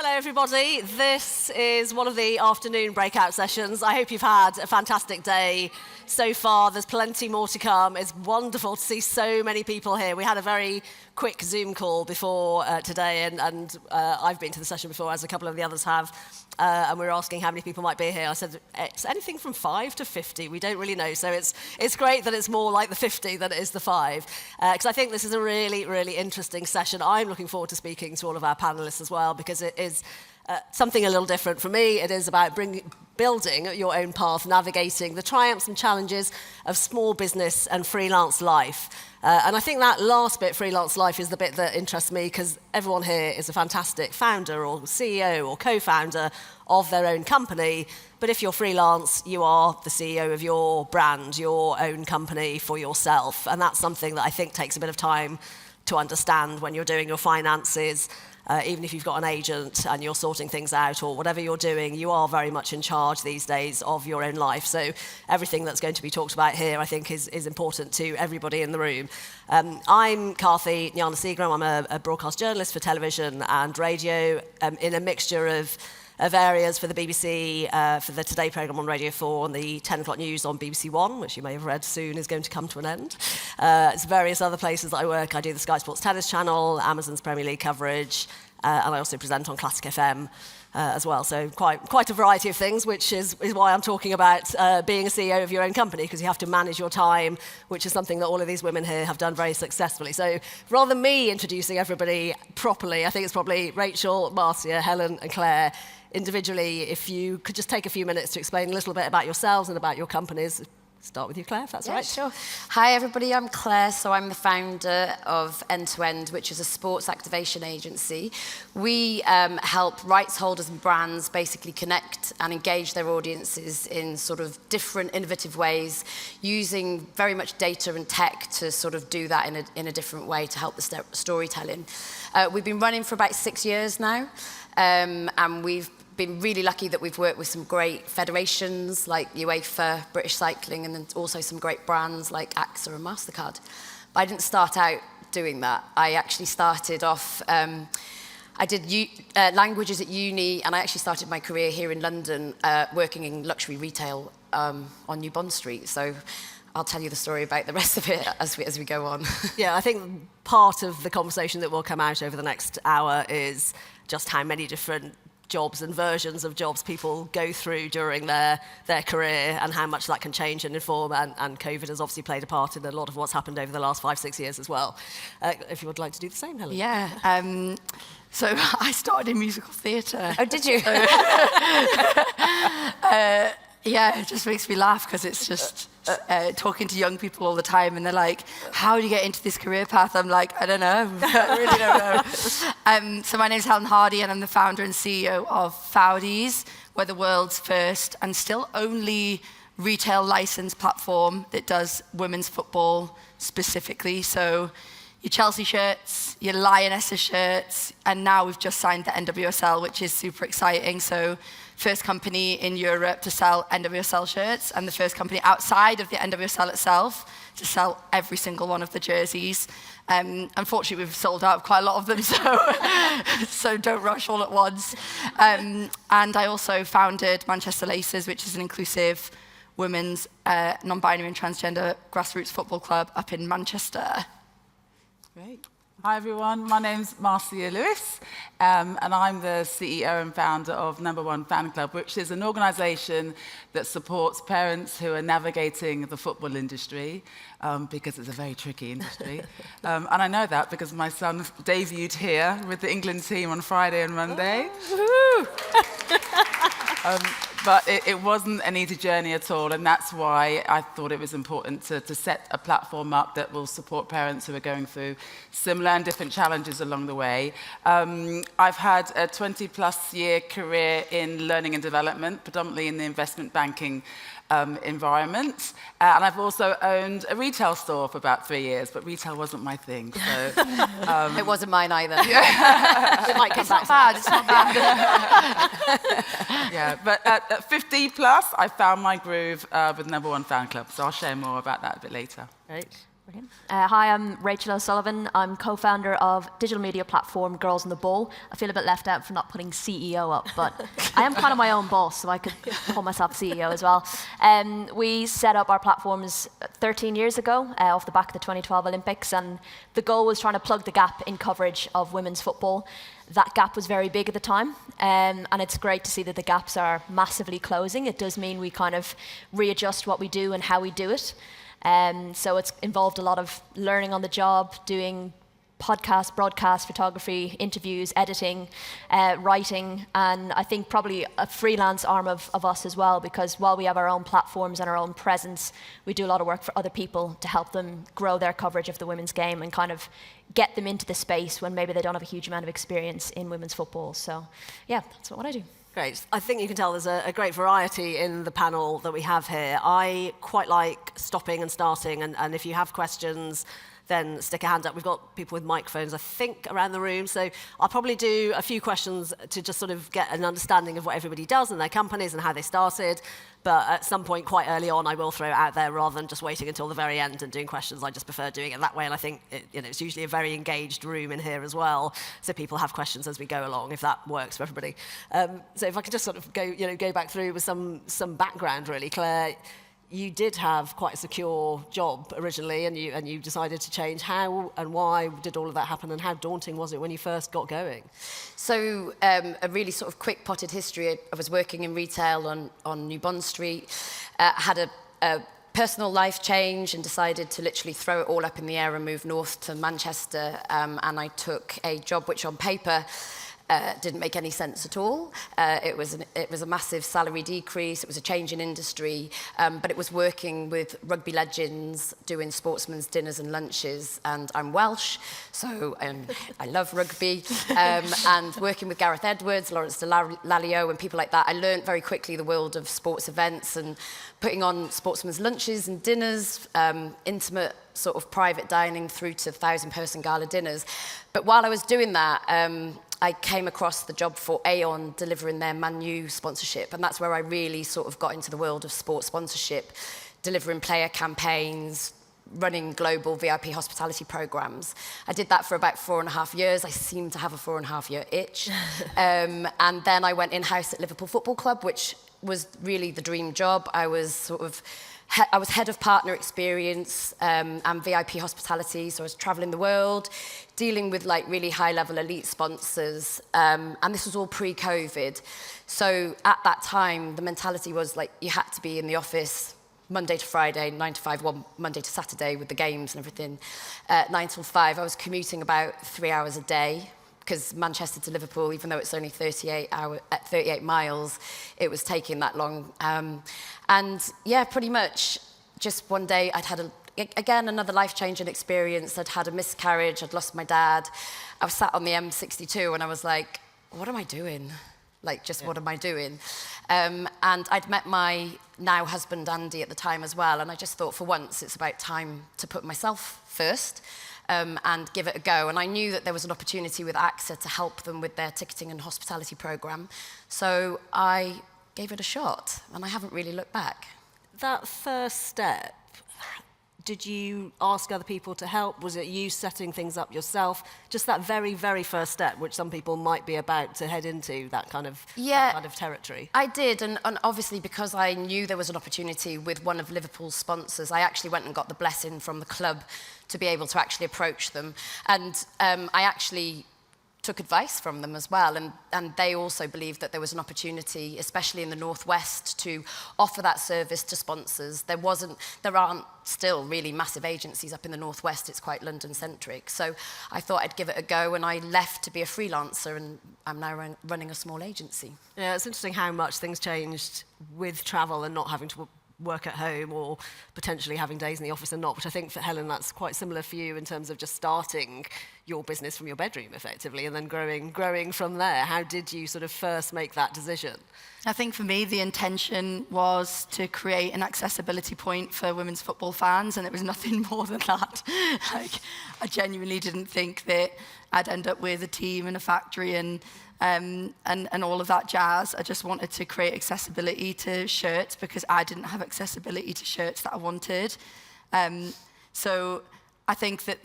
Hello everybody, this is one of the afternoon breakout sessions. I hope you've had a fantastic day so far. There's plenty more to come. It's wonderful to see so many people here. We had a very quick Zoom call before today and I've been to the session before, as a couple of the others have, and we were asking how many people might be here. I said it's anything from 5 to 50. We don't really know, so it's great that it's more like the 50 than it is the 5, because I think this is a really, really interesting session. I'm looking forward to speaking to all of our panelists as well, because it is something a little different. For me, it is about building your own path, navigating the triumphs and challenges of small business and freelance life. And I think that last bit, freelance life, is the bit that interests me, because everyone here is a fantastic founder or CEO or co-founder of their own company. But if you're freelance, you are the CEO of your brand, your own company for yourself. And that's something that I think takes a bit of time to understand when you're doing your finances. Even if you've got an agent and you're sorting things out or whatever you're doing, you are very much in charge these days of your own life. So everything that's going to be talked about here, I think, is important to everybody in the room. I'm Karthi Gnanasegaram. I'm a broadcast journalist for television and radio, in a mixture of areas for the BBC, for the Today programme on Radio 4, and the 10 o'clock news on BBC One, which you may have read soon is going to come to an end. It's various other places that I work. I do the Sky Sports Tennis Channel, Amazon's Premier League coverage, and I also present on Classic FM as well. So quite a variety of things, which is why I'm talking about being a CEO of your own company, because you have to manage your time, which is something that all of these women here have done very successfully. So rather than me introducing everybody properly, I think it's probably Rachel, Marcia, Helen and Claire individually, if you could just take a few minutes to explain a little bit about yourselves and about your companies. Start with you, Claire, if that's all right. Sure. Hi, everybody. I'm Claire. So I'm the founder of End to End, which is a sports activation agency. We help rights holders and brands basically connect and engage their audiences in sort of different, innovative ways, using very much data and tech to sort of do that in a different way to help the storytelling. We've been running for about 6 years now, and we've been really lucky that we've worked with some great federations like UEFA, British Cycling, and then also some great brands like AXA and MasterCard. But I didn't start out doing that. I actually started off, I did languages at uni, and I actually started my career here in London working in luxury retail on New Bond Street. So I'll tell you the story about the rest of it as we go on. Yeah, I think part of the conversation that will come out over the next hour is just how many different jobs and versions of jobs people go through during their career, and how much that can change and inform, and COVID has obviously played a part in a lot of what's happened over the last 5-6 years as well. If you would like to do the same, Helen. Yeah, so I started in musical theatre. Oh, did you? Yeah, it just makes me laugh, because it's just talking to young people all the time, and they're like, how do you get into this career path? I'm like, I don't know. I really don't know. So my name's Helen Hardy, and I'm the founder and CEO of Fowdies. We're the world's first and still only retail license platform that does women's football specifically. So your Chelsea shirts, your Lionesses shirts, and now we've just signed the NWSL, which is super exciting. So first company in Europe to sell NWSL shirts, and the first company outside of the NWSL itself to sell every single one of the jerseys. Unfortunately, we've sold out quite a lot of them, so don't rush all at once. And I also founded Manchester Laces, which is an inclusive women's non-binary and transgender grassroots football club up in Manchester. Great. Hi everyone, my name's Marcia Lewis, and I'm the CEO and founder of Number One Fan Club, which is an organisation that supports parents who are navigating the football industry, because it's a very tricky industry. And I know that because my son debuted here with the England team on Friday and Monday. But it wasn't an easy journey at all, and that's why I thought it was important to set a platform up that will support parents who are going through similar and different challenges along the way. I've had a 20-plus year career in learning and development, predominantly in the investment banking environment. And I've also owned a retail store for about 3 years, but retail wasn't my thing. So, it wasn't mine either. It might come back. Bad, it's not bad. Yeah, but at 50 plus, I found my groove with Number One Fan Club. So I'll share more about that a bit later. Great. Brilliant. Hi, I'm Rachel O'Sullivan. I'm co-founder of digital media platform Girls in the Bowl. I feel a bit left out for not putting CEO up, but I am kind of my own boss, so I could call myself CEO as well. We set up our platforms 13 years ago off the back of the 2012 Olympics, and the goal was trying to plug the gap in coverage of women's football. That gap was very big at the time, and it's great to see that the gaps are massively closing. It does mean we kind of readjust what we do and how we do it. So it's involved a lot of learning on the job, doing podcast, broadcast, photography, interviews, editing, writing, and I think probably a freelance arm of us as well, because while we have our own platforms and our own presence, we do a lot of work for other people to help them grow their coverage of the women's game and kind of get them into the space when maybe they don't have a huge amount of experience in women's football. So yeah, that's what I do. Great. I think you can tell there's a great variety in the panel that we have here. I quite like stopping and starting, and if you have questions, then stick a hand up. We've got people with microphones, I think, around the room. So I'll probably do a few questions to just sort of get an understanding of what everybody does in their companies and how they started. But at some point, quite early on, I will throw it out there rather than just waiting until the very end and doing questions. I just prefer doing it that way. And I think it's usually a very engaged room in here as well. So people have questions as we go along, if that works for everybody. So if I could just sort of go back through with some background, really. Claire, you did have quite a secure job originally, and you decided to change. How and why did all of that happen, and how daunting was it when you first got going? So a really sort of quick potted history. I was working in retail on New Bond Street, had a personal life change and decided to literally throw it all up in the air and move north to Manchester, and I took a job which on paper didn't make any sense at all. It was a massive salary decrease. It was a change in industry, but it was working with rugby legends, doing sportsmen's dinners and lunches. And I'm Welsh, so I love rugby. And working with Gareth Edwards, Lawrence de Lalio, and people like that, I learned very quickly the world of sports events and putting on sportsmen's lunches and dinners, intimate sort of private dining through to 1,000-person gala dinners. But while I was doing that, I came across the job for Aon delivering their Man U sponsorship, and that's where I really sort of got into the world of sports sponsorship, delivering player campaigns, running global VIP hospitality programs. I did that for about 4.5 years. I seemed to have a 4.5-year itch. And then I went in-house at Liverpool Football Club, which was really the dream job. I was head of partner experience and VIP hospitality, so I was traveling the world, dealing with like really high-level elite sponsors, and this was all pre-COVID. So at that time, the mentality was like you had to be in the office Monday to Friday, 9 to 5, well, Monday to Saturday with the games and everything, 9 till 5. I was commuting about 3 hours a day, because Manchester to Liverpool, even though it's only 38 miles, it was taking that long. And yeah, pretty much just one day I'd had, again, another life-changing experience. I'd had a miscarriage, I'd lost my dad. I was sat on the M62 and I was like, what am I doing? Like, just what am I doing? And I'd met my now husband, Andy, at the time as well. And I just thought, for once, it's about time to put myself first. And give it a go. And I knew that there was an opportunity with AXA to help them with their ticketing and hospitality program. So I gave it a shot, and I haven't really looked back. That first step, did you ask other people to help? Was it you setting things up yourself? Just that very, very first step, which some people might be about to head into, that kind of territory. I did, and obviously because I knew there was an opportunity with one of Liverpool's sponsors, I actually went and got the blessing from the club to be able to actually approach them. And I actually took advice from them as well, and they also believed that there was an opportunity, especially in the Northwest, to offer that service to sponsors. There aren't still really massive agencies up in the Northwest. It's quite London-centric. So I thought I'd give it a go, and I left to be a freelancer, and I'm now running a small agency. Yeah, it's interesting how much things changed with travel and not having to work at home, or potentially having days in the office and not, which I think for Helen, that's quite similar for you in terms of just starting your business from your bedroom effectively and then growing from there. How did you sort of first make that decision? I think for me, the intention was to create an accessibility point for women's football fans, and it was nothing more than that. Like, I genuinely didn't think that I'd end up with a team and a factory and all of that jazz. I just wanted to create accessibility to shirts because I didn't have accessibility to shirts that I wanted. So I think that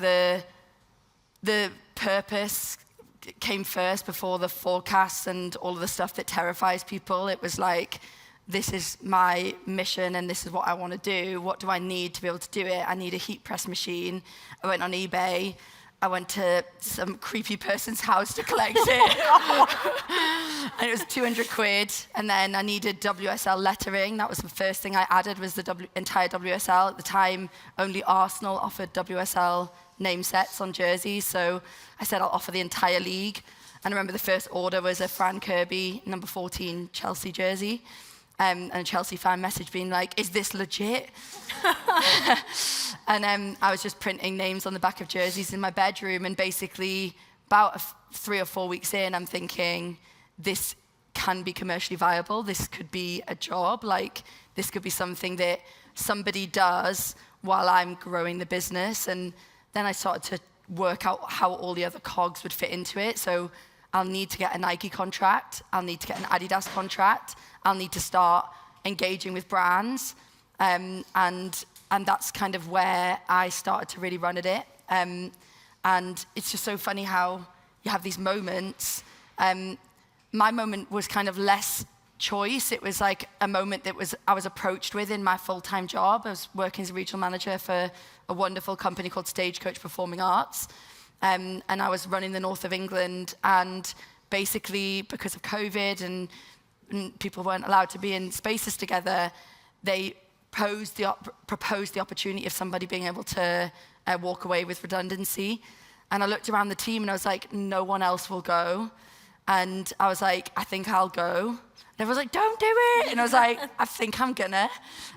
the purpose came first before the forecasts and all of the stuff that terrifies people. It was like, this is my mission and this is what I want to do. What do I need to be able to do it? I need a heat press machine. I went on eBay. I went to some creepy person's house to collect it. And it was 200 quid. And then I needed WSL lettering. That was the first thing I added, was the entire WSL. At the time, only Arsenal offered WSL name sets on jerseys. So I said, I'll offer the entire league. And I remember the first order was a Fran Kirby number 14 Chelsea jersey. And a Chelsea fan message being like, is this legit? And I was just printing names on the back of jerseys in my bedroom, and basically about 3 or 4 weeks in, I'm thinking, this can be commercially viable. This could be a job. Like, this could be something that somebody does while I'm growing the business. And then I started to work out how all the other cogs would fit into it. So I'll need to get a Nike contract. I'll need to get an Adidas contract. I'll need to start engaging with brands. And that's kind of where I started to really run at it. And it's just so funny how you have these moments. My moment was kind of less choice. It was like a moment that I was approached with in my full-time job. I was working as a regional manager for a wonderful company called Stagecoach Performing Arts. And I was running the north of England, and basically because of COVID and people weren't allowed to be in spaces together, they proposed the opportunity of somebody being able to walk away with redundancy. And I looked around the team and I was like, no one else will go. And I was like, I think I'll go. And everyone was like, don't do it. And I was like, I think I'm gonna.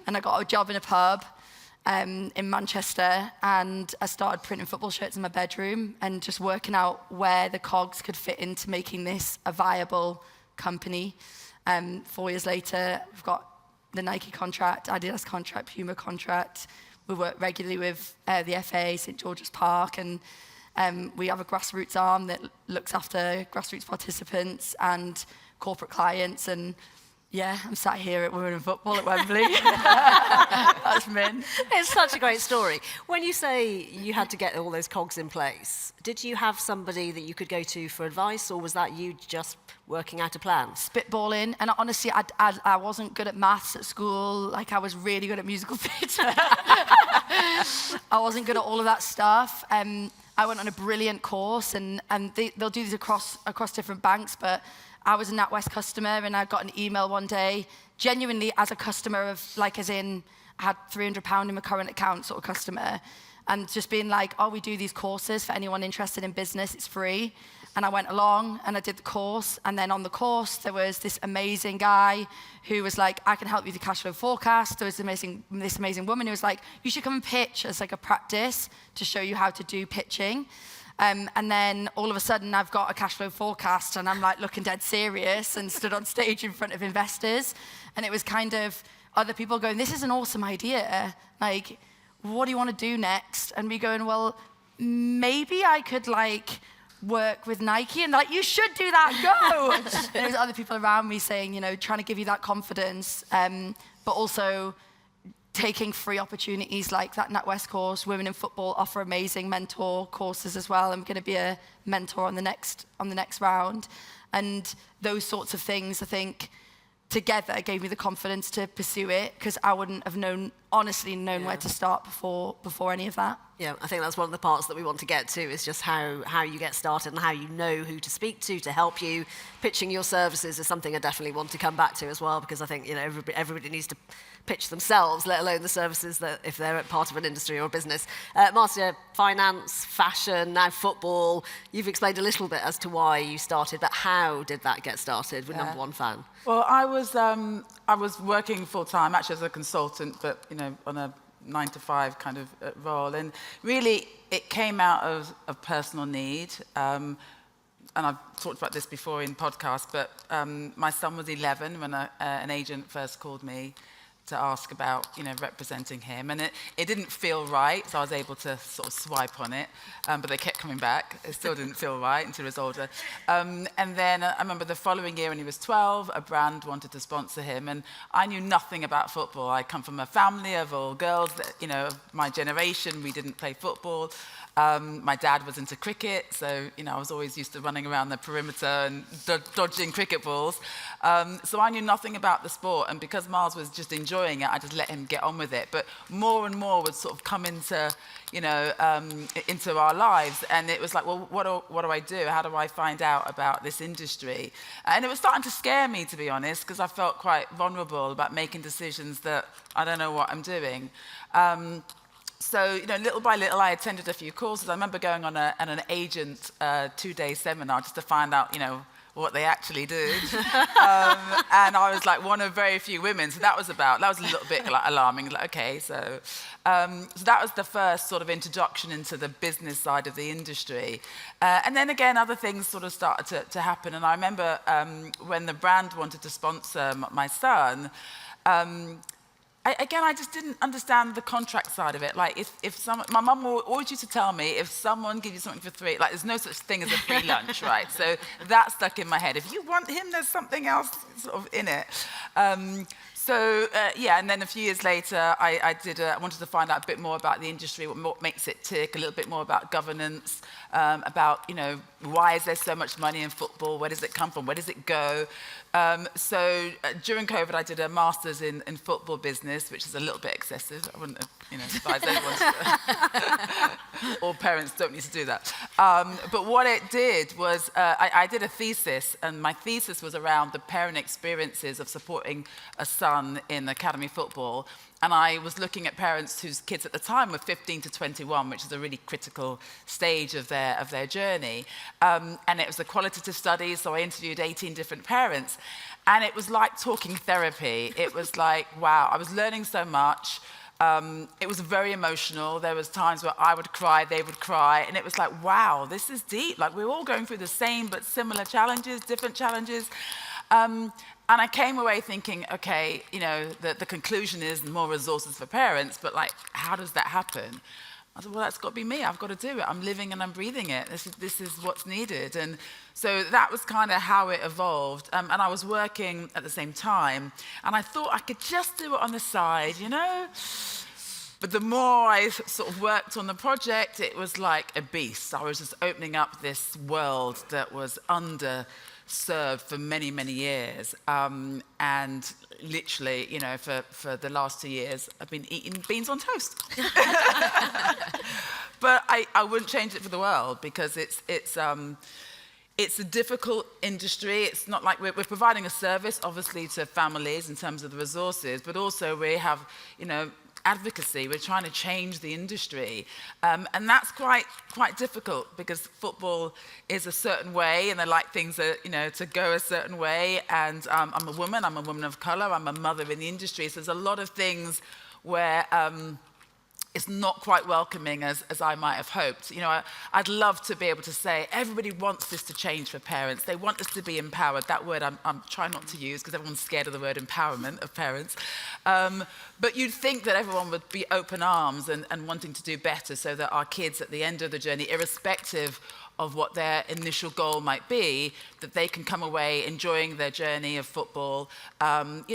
And I got a job in a pub in Manchester, and I started printing football shirts in my bedroom and just working out where the cogs could fit into making this a viable company. 4 years later, we've got the Nike contract, Adidas contract, Puma contract. We work regularly with the FA, St George's Park, and we have a grassroots arm that looks after grassroots participants and corporate clients. And yeah, I'm sat here at Women in Football at Wembley. That's Min. It's such a great story. When you say you had to get all those cogs in place, did you have somebody that you could go to for advice, or was that you just working out a plan? Spitballing. And honestly, I wasn't good at maths at school. Like, I was really good at musical theatre. I wasn't good at all of that stuff. I went on a brilliant course, and they'll do these across different banks, but I was a NatWest customer, and I got an email one day, genuinely as a customer of, like, as in, I had £300 in my current account sort of customer, and just being like, oh, we do these courses for anyone interested in business, it's free. And I went along and I did the course, and then on the course there was this amazing guy who was like, I can help you with the cash flow forecast. There was this amazing woman who was like, you should come and pitch as like a practice to show you how to do pitching. And then all of a sudden I've got a cash flow forecast, and I'm like looking dead serious and stood on stage in front of investors. And it was kind of other people going, this is an awesome idea. Like, what do you want to do next? And me going, well, maybe I could like work with Nike, and like, you should do that, go. And there was other people around me saying, you know, trying to give you that confidence, but also taking free opportunities like that NatWest course. Women in Football offer amazing mentor courses as well. I'm going to be a mentor on the next round. And those sorts of things, I think, together gave me the confidence to pursue it, because I wouldn't have honestly known where to start before any of that. Yeah, I think that's one of the parts that we want to get to, is just how you get started and how you know who to speak to help you. Pitching your services is something I definitely want to come back to as well, because I think, you know, everybody needs to pitch themselves, let alone the services that if they're part of an industry or a business. Marcia, finance, fashion, now football. You've explained a little bit as to why you started, but how did that get started with Number One Fan? Well, I was working full time, actually as a consultant, but you know, on a 9-to-5 kind of role, and really it came out of personal need. And I've talked about this before in podcasts, but my son was 11 when an agent first called me ask about, representing him. And it didn't feel right, so I was able to sort of swipe on it, but they kept coming back. It still didn't feel right until he was older. And then I remember the following year when he was 12, a brand wanted to sponsor him, and I knew nothing about football. I come from a family of all girls that, of my generation. We didn't play football. My dad was into cricket, so I was always used to running around the perimeter and dodging cricket balls. So I knew nothing about the sport, and because Miles was just enjoying it, I just let him get on with it. But more and more would sort of come into, into our lives, and it was like, well, what do I do? How do I find out about this industry? And it was starting to scare me, to be honest, because I felt quite vulnerable about making decisions that I don't know what I'm doing. So, little by little, I attended a few courses. I remember going on an agent 2-day seminar just to find out, what they actually did. And I was like one of very few women. So that was a little bit like alarming. Like, okay, so that was the first sort of introduction into the business side of the industry. And then again, other things sort of started to happen. And I remember when the brand wanted to sponsor my son, I just didn't understand the contract side of it. Like, my mum always used to tell me, if someone gives you something for free, like, there's no such thing as a free lunch, right? So that stuck in my head. If you want him, there's something else sort of in it. And then a few years later, I wanted to find out a bit more about the industry, what makes it tick, a little bit more about governance, about, why is there so much money in football? Where does it come from? Where does it go? During COVID, I did a master's in football business, which is a little bit excessive. I wouldn't advise anyone to. All parents don't need to do that. But what it did was I did a thesis, and my thesis was around the parent experiences of supporting a son in academy football. And I was looking at parents whose kids at the time were 15 to 21, which is a really critical stage of their journey. And it was a qualitative study, so I interviewed 18 different parents. And it was like talking therapy. It was like, wow, I was learning so much. It was very emotional. There was times where I would cry, they would cry. And it was like, wow, this is deep. Like, we're all going through the same but similar challenges, different challenges. And I came away thinking, okay, the conclusion is more resources for parents, but like, how does that happen? I said, well, that's got to be me. I've got to do it. I'm living and I'm breathing it. This is what's needed. And so that was kind of how it evolved. And I was working at the same time, and I thought I could just do it on the side, But the more I sort of worked on the project, it was like a beast. I was just opening up this world that was underserved for many, many years. And literally, for the last 2 years, I've been eating beans on toast. But I wouldn't change it for the world, because it's a difficult industry. It's not like we're providing a service, obviously, to families in terms of the resources, but also we have, advocacy. We're trying to change the industry. And that's quite difficult, because football is a certain way, and they like things that, to go a certain way. And I'm a woman of color, I'm a mother in the industry. So there's a lot of things where it's not quite welcoming as I might have hoped. I'd love to be able to say, everybody wants this to change for parents. They want us to be empowered. That word I'm trying not to use, because everyone's scared of the word empowerment of parents. But you'd think that everyone would be open arms and wanting to do better, so that our kids at the end of the journey, irrespective of what their initial goal might be, that they can come away enjoying their journey of football, and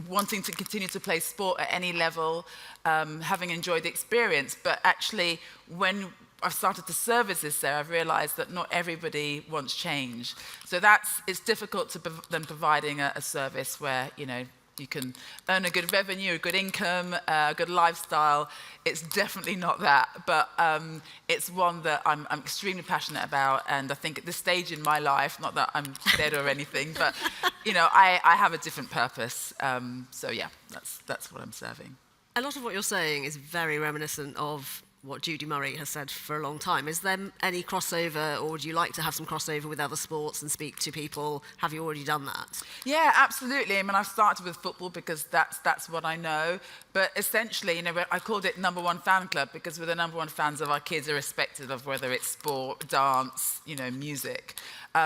wanting to continue to play sport at any level, having enjoyed the experience. But actually, when I've started to service this there, I've realized that not everybody wants change. So it's difficult to then providing a service where, you can earn a good revenue, a good income, a good lifestyle. It's definitely not that, but it's one that I'm extremely passionate about. And I think at this stage in my life, not that I'm dead or anything, but I have a different purpose. So yeah, that's what I'm serving. A lot of what you're saying is very reminiscent of what Judy Murray has said for a long time. Is there any crossover, or would you like to have some crossover with other sports and speak to people? Have you already done that? Yeah, absolutely. I mean, I've started with football because that's what I know. But essentially, you know, I called it number one fan club because we're the number one fans of our kids, irrespective of whether it's sport, dance, you know, music.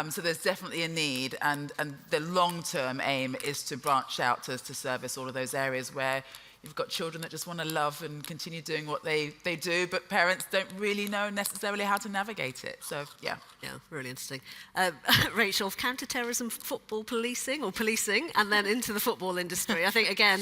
So there's definitely a need, and the long-term aim is to branch out to service all of those areas where you've got children that just want to love and continue doing what they do, but parents don't really know necessarily how to navigate it. So, yeah. Yeah, really interesting. Rachel, counter-terrorism, football policing, and then into the football industry. I think, again,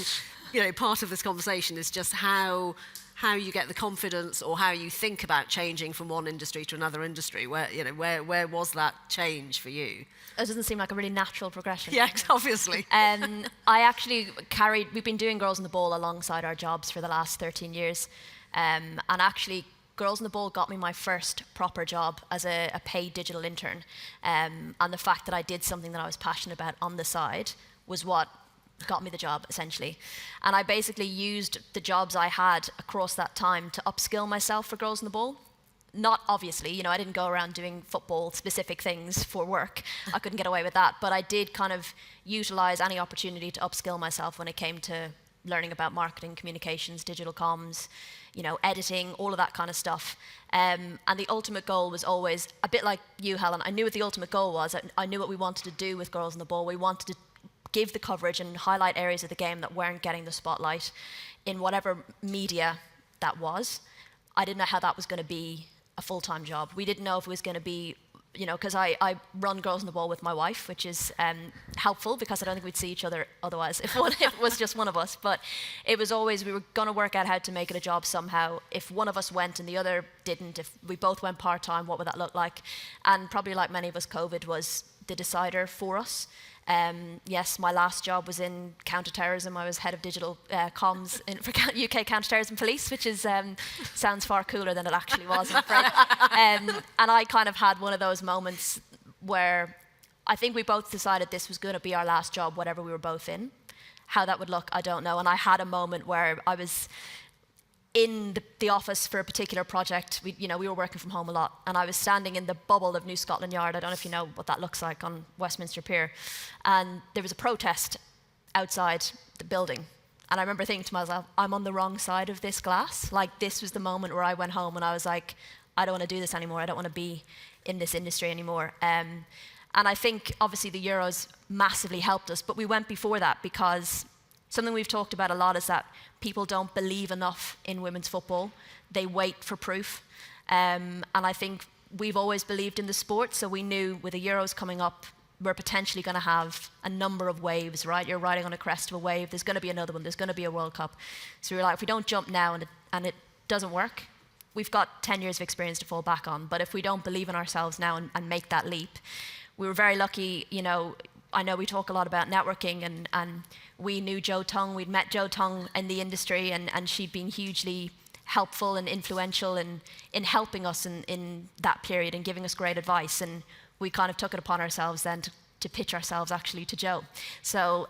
you know, part of this conversation is just how you get the confidence, or how you think about changing from one industry to another industry. Where was that change for you? It doesn't seem like a really natural progression. Yeah, obviously. We've been doing Girls on the Ball alongside our jobs for the last 13 years. And actually, Girls on the Ball got me my first proper job as a paid digital intern. And the fact that I did something that I was passionate about on the side was what got me the job, essentially. And I basically used the jobs I had across that time to upskill myself for Girls on the Ball. Not obviously, you know, I didn't go around doing football specific things for work. I couldn't get away with that, but I did kind of utilize any opportunity to upskill myself when it came to learning about marketing, communications, digital comms, you know, editing, all of that kind of stuff. And the ultimate goal was always, a bit like you, Helen, I knew what the ultimate goal was. I knew what we wanted to do with Girls on the Ball. We wanted to give the coverage and highlight areas of the game that weren't getting the spotlight in whatever media that was. I didn't know how that was going to be a full-time job. We didn't know if it was going to be, you know, because I run Girls on the Ball with my wife, which is helpful because I don't think we'd see each other otherwise if it was just one of us. But it was always, we were going to work out how to make it a job somehow. If one of us went and the other didn't, if we both went part-time, what would that look like? And probably like many of us, COVID was the decider for us. Yes, my last job was in counter-terrorism. I was head of digital comms for UK Counter-Terrorism Police, which is sounds far cooler than it actually was, I'm afraid. And I kind of had one of those moments where I think we both decided this was going to be our last job, whatever we were both in. How that would look, I don't know. And I had a moment where I was in the office for a particular project. We were working from home a lot, and I was standing in the bubble of New Scotland Yard. I don't know if you know what that looks like on Westminster Pier. And there was a protest outside the building. And I remember thinking to myself, I'm on the wrong side of this glass. Like, this was the moment where I went home and I was like, I don't want to do this anymore. I don't want to be in this industry anymore. And I think, obviously, the Euros massively helped us. But we went before that because something we've talked about a lot is that people don't believe enough in women's football. They wait for proof. And I think we've always believed in the sport, so we knew with the Euros coming up, we're potentially going to have a number of waves, right? You're riding on a crest of a wave. There's going to be another one. There's going to be a World Cup. So we were like, if we don't jump now and it doesn't work, we've got 10 years of experience to fall back on. But if we don't believe in ourselves now and make that leap, we were very lucky, you know. I know we talk a lot about networking, and we knew Jo Tung. We'd met Jo Tung in the industry, and she'd been hugely helpful and influential in helping us in that period and giving us great advice. And we kind of took it upon ourselves then to pitch ourselves actually to Jo. So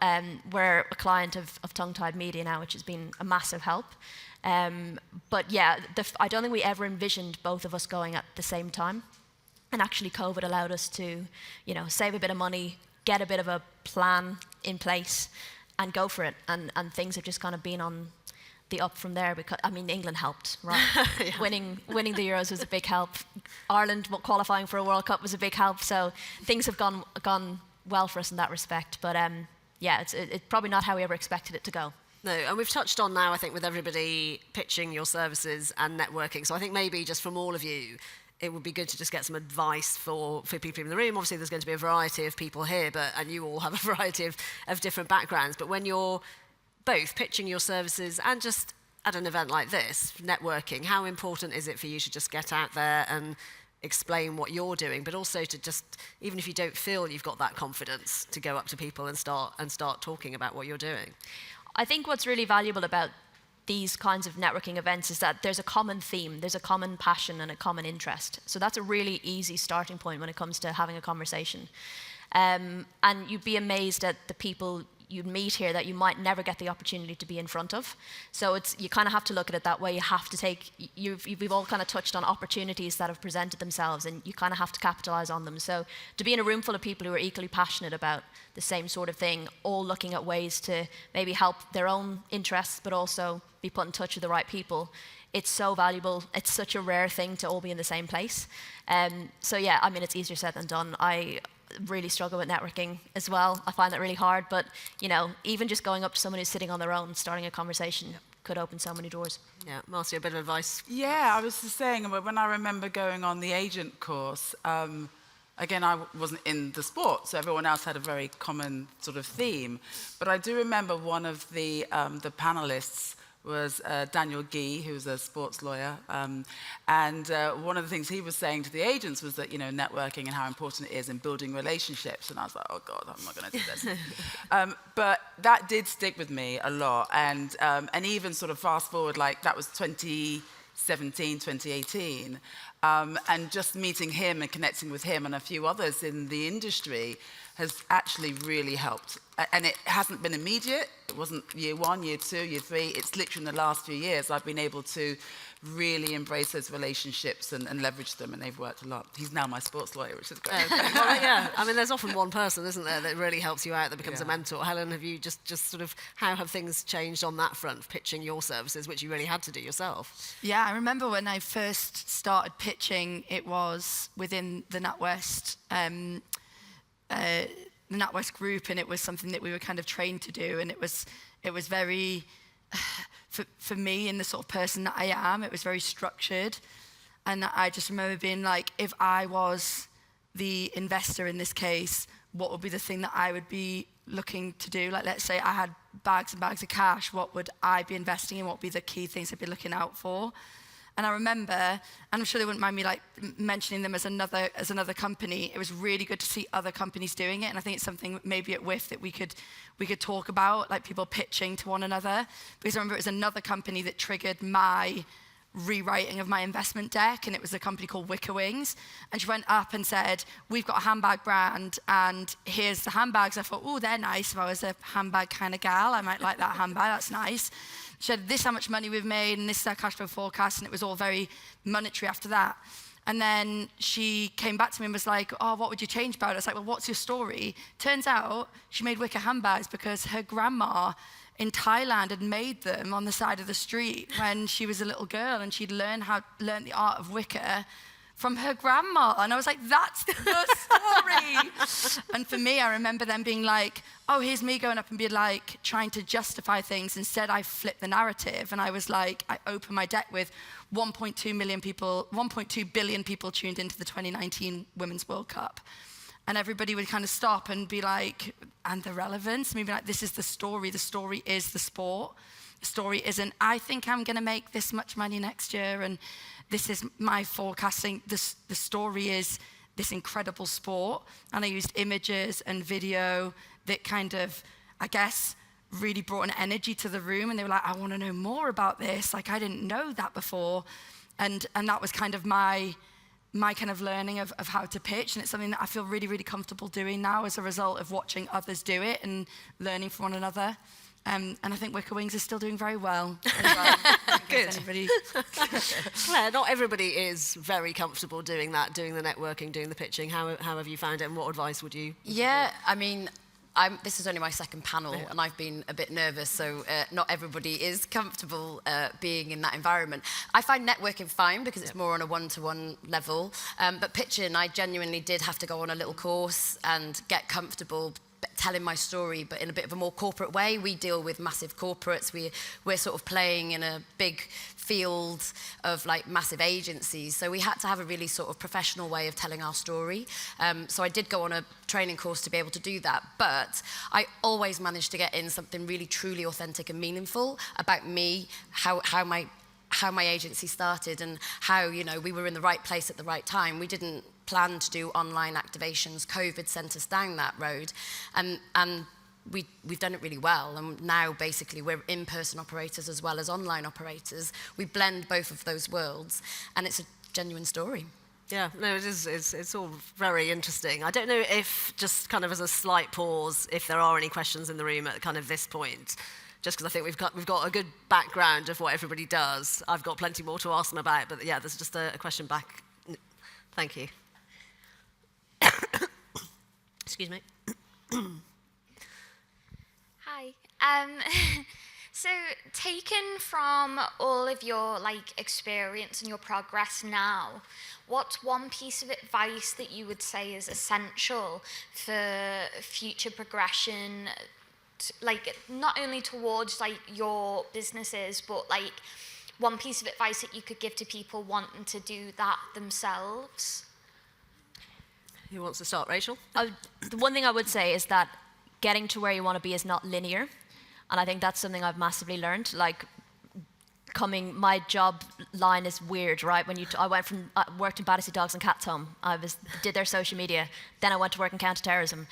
we're a client of Tongue-Tied Media now, which has been a massive help. But yeah, I don't think we ever envisioned both of us going at the same time. And actually COVID allowed us to, you know, save a bit of money, get a bit of a plan in place and go for it. And things have just kind of been on the up from there, because, I mean, England helped, right? Yeah. Winning the Euros was a big help. Ireland qualifying for a World Cup was a big help. So things have gone well for us in that respect. But yeah, it's probably not how we ever expected it to go. No, and we've touched on now, I think, with everybody pitching your services and networking. So I think maybe just from all of you, it would be good to just get some advice for people in the room. Obviously, there's going to be a variety of people here, and you all have a variety of different backgrounds. But when you're both pitching your services and just at an event like this, networking, how important is it for you to just get out there and explain what you're doing, but also to just, even if you don't feel you've got that confidence, to go up to people and start talking about what you're doing? I think what's really valuable about these kinds of networking events is that there's a common theme, there's a common passion and a common interest. So that's a really easy starting point when it comes to having a conversation. And you'd be amazed at the people you'd meet here that you might never get the opportunity to be in front of. So you kind of have to look at it that way. You have to take, we've all kind of touched on opportunities that have presented themselves, and you kind of have to capitalize on them. So to be in a room full of people who are equally passionate about the same sort of thing, all looking at ways to maybe help their own interests, but also be put in touch with the right people, it's so valuable. It's such a rare thing to all be in the same place. So yeah, I mean, it's easier said than done. I really struggle with networking as well. I find that really hard, but you know, even just going up to someone who's sitting on their own, starting a conversation could open so many doors. Yeah, Marcia, a bit of advice. Yeah, I was just saying, when I remember going on the agent course, again, I wasn't in the sport, so everyone else had a very common sort of theme. But I do remember one of the panelists was Daniel Gee, who was a sports lawyer. And one of the things he was saying to the agents was that, you know, networking and how important it is in building relationships. And I was like, oh, God, I'm not going to do this. But that did stick with me a lot. And even sort of fast forward, like that was 2017, 2018. And just meeting him and connecting with him and a few others in the industry has actually really helped. And it hasn't been immediate. It wasn't year 1, year 2, year 3. It's literally in the last few years I've been able to really embrace those relationships and leverage them, and they've worked a lot. He's now my sports lawyer, which is great. Okay. Well, yeah, I mean, there's often one person, isn't there, that really helps you out, that becomes a mentor. Helen, have you just sort of, how have things changed on that front, pitching your services, which you really had to do yourself? Yeah, I remember when I first started pitching, it was within the NatWest the NatWest group, and it was something that we were kind of trained to do, and it was very, for me and the sort of person that I am, it was very structured. And I just remember being like, if I was the investor in this case, what would be the thing that I would be looking to do? Like, let's say I had bags and bags of cash, what would I be investing in? What would be the key things I'd be looking out for? And I remember, and I'm sure they wouldn't mind me like mentioning them as another company. It was really good to see other companies doing it, and I think it's something maybe at WIF that we could talk about, like people pitching to one another. Because I remember it was another company that triggered my rewriting of my investment deck, and it was a company called Wicker Wings. And she went up and said, "We've got a handbag brand, and here's the handbags." I thought, oh, they're nice. If I was a handbag kind of gal, I might like that handbag. That's nice. She said, "This is how much money we've made, and this is our cash flow forecast," and it was all very monetary after that. And then she came back to me and was like, "Oh, what would you change about it?" I was like, "Well, what's your story?" Turns out she made wicker handbags because her grandma in Thailand had made them on the side of the street when she was a little girl, and she'd learned the art of wicker from her grandma. And I was like, that's the story. And for me, I remember them being like, oh, here's me going up and being like, trying to justify things. Instead, I flipped the narrative. And I was like, I opened my deck with 1.2 billion people tuned into the 2019 Women's World Cup. And everybody would kind of stop and be like, and the relevance? Maybe like, this is the story. The story is the sport. The story isn't, I think I'm going to make this much money next year, and this is my forecasting. The story is this incredible sport. And I used images and video that kind of, I guess, really brought an energy to the room. And they were like, I want to know more about this. Like, I didn't know that before. And that was kind of my kind of learning of how to pitch. And it's something that I feel really, really comfortable doing now as a result of watching others do it and learning from one another. And I think Wicker Wings is still doing very well. Good. Claire, not everybody is very comfortable doing that, doing the networking, doing the pitching. How have you found it, and what advice would you? Yeah, I mean, this is only my second panel, and I've been a bit nervous, so not everybody is comfortable being in that environment. I find networking fine because it's more on a one-to-one level, but pitching, I genuinely did have to go on a little course and get comfortable telling my story, but in a bit of a more corporate way. We deal with massive corporates. We're sort of playing in a big field of like massive agencies. So we had to have a really sort of professional way of telling our story. So I did go on a training course to be able to do that. But I always managed to get in something really truly authentic and meaningful about me, how my agency started, and how, you know, we were in the right place at the right time. We didn't plan to do online activations. COVID sent us down that road, and we've done it really well. And now basically we're in-person operators as well as online operators. We blend both of those worlds, and it's a genuine story. Yeah, no, it is. It's all very interesting. I don't know if, just kind of as a slight pause, if there are any questions in the room at kind of this point, just because I think we've got a good background of what everybody does. I've got plenty more to ask them about, but yeah, there's just a question back. Thank you. Excuse me. Hi. So, taken from all of your experience and your progress now, what's one piece of advice that you would say is essential for future progression, not only towards your businesses, but one piece of advice that you could give to people wanting to do that themselves? Who wants to start, Rachel? The one thing I would say is that getting to where you want to be is not linear. And I think that's something I've massively learned. My job line is weird, right? I worked in Battersea Dogs and Cats Home. Did their social media. Then I went to work in counter-terrorism.